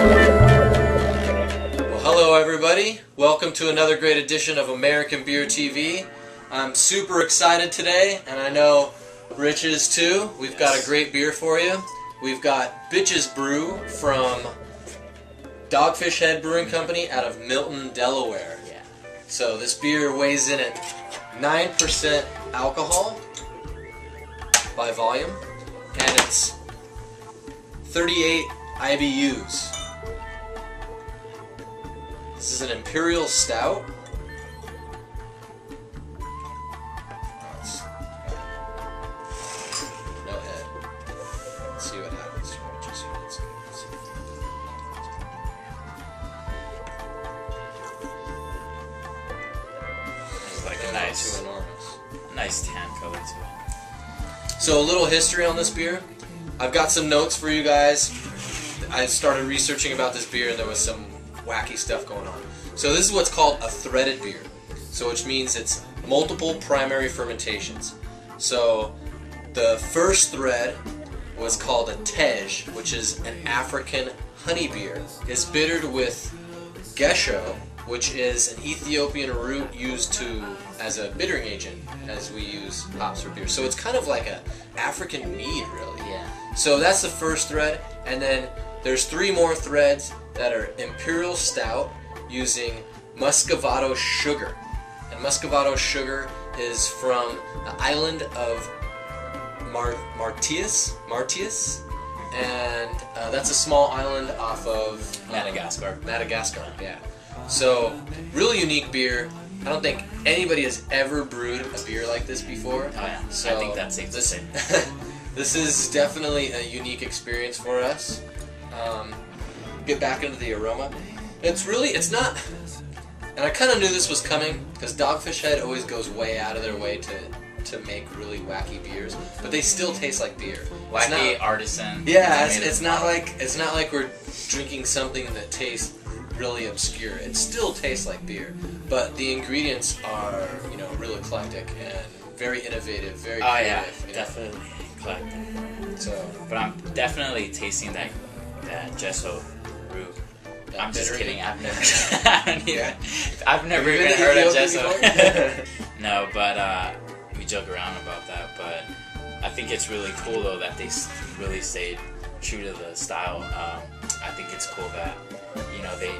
Well, hello everybody. Welcome to another great edition of American Beer TV. I'm super excited today, and I know Rich is too. We've got a great beer for you. We've got Brew from Dogfish Head Brewing Company out of Milton, Delaware. Yeah. So this beer weighs in at 9% alcohol by volume, and it's 38 IBUs. This is an Imperial Stout. No head. Let's see what happens. It's like a nice tan color to it. So a little history on this beer. I've got some notes for you guys. I started researching about this beer and there was some wacky stuff going on. So this is what's called a threaded beer. So which means it's multiple primary fermentations. So the first thread was called a tej, which is an African honey beer. It's bittered with gesho, which is an Ethiopian root used as a bittering agent, as we use hops for beer. So it's kind of like a African mead, really. Yeah. So that's the first thread, and then there's 3 more threads that are Imperial Stout using Muscovado sugar. And Muscovado sugar is from the island of Martius, and that's a small island off of Madagascar. Yeah. So, really unique beer. I don't think anybody has ever brewed a beer like this before. Oh yeah, so I think that's safe to say. This is definitely a unique experience for us. Get back into the aroma. It's not, and I kind of knew this was coming because Dogfish Head always goes way out of their way to make really wacky beers, but they still taste like beer. Wacky, artisan. Yeah, it's not like we're drinking something that tastes really obscure. It still tastes like beer, but the ingredients are, real eclectic and very innovative, very creative. Oh yeah, definitely eclectic. So, but I'm definitely tasting that gesso brew. I'm just kidding. I've never even heard of gesso. No, but we joke around about that. But I think it's really cool though that they really stayed true to the style. I think it's cool that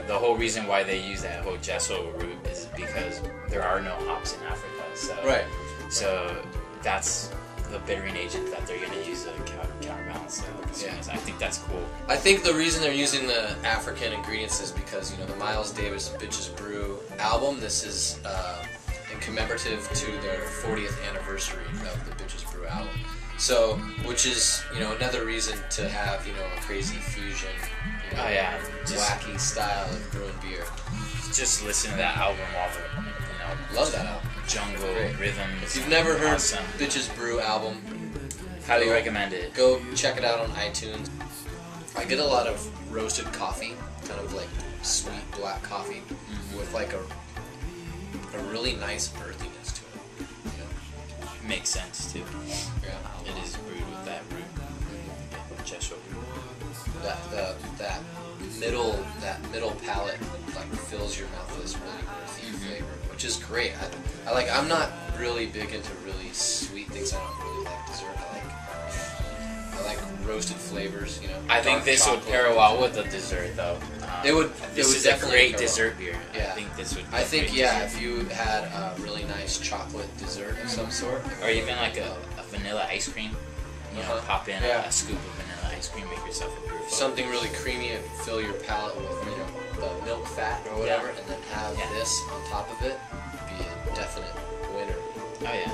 the whole reason why they use that whole gesso root is because there are no hops in Africa. So right. So that's the bittering agent that they're going to use to counterbalance the sweetness. I think that's cool. I think the reason they're using the African ingredients is because the Miles Davis Bitches Brew album. This is in commemorative to their 40th anniversary of the Bitches Brew album. So, which is another reason to have a crazy fusion, wacky style of brewing beer. Just listen to that album, all the love that album. Jungle rhythms. If you've never heard Bitches Brew album, highly recommend it. Go check it out on iTunes. I get a lot of roasted coffee, kind of like sweet black coffee, with like a really nice earthiness to it. Makes sense too. Yeah. It is brewed with that root. Gesso root. That middle palate like fills your mouth with this really earthy flavor, which is great. I'm not really big into really sweet things. I don't really like dessert. I like roasted flavors. I think this would pair well with the dessert, though. This is a great dessert beer. Yeah. I think this would. If you had a really nice chocolate dessert of some sort, or even like a vanilla ice cream. Pop in a scoop of vanilla ice cream, make yourself a beer. Something really creamy and fill your palate with the milk fat or whatever, and then have this on top of it. Be a definite winner. Oh yeah.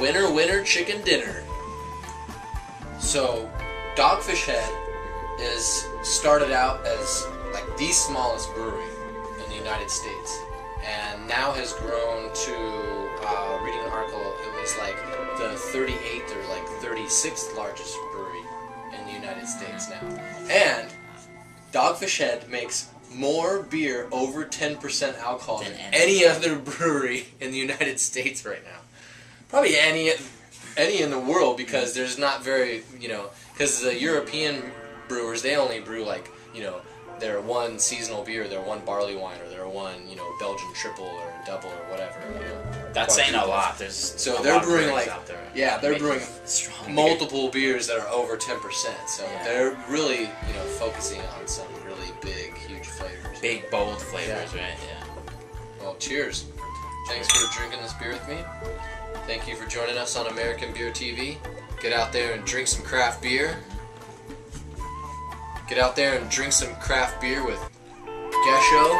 Winner, winner, chicken dinner. So, Dogfish Head is started out as like the smallest brewery in the United States, and now has grown to, reading an article, it was like the 38th or like 36th largest brewery in the United States now. And Dogfish Head makes more beer over 10% alcohol than any other brewery in the United States right now. Probably any in the world, because there's not very, because the European brewers, they only brew like, you know, their one seasonal beer, their one barley wine, or their one, you know, Belgian triple or double or whatever. You know, that's saying a lot. There's so they're brewing like out there they're brewing strong multiple beers that are over 10%. So Yeah. they're really, you know, focusing on some really big, huge flavors. big, bold flavors, right? Yeah. Well, cheers. Thanks for drinking this beer with me. Thank you for joining us on American Beer TV. Get out there and drink some craft beer. Get out there and drink some craft beer with Gesho.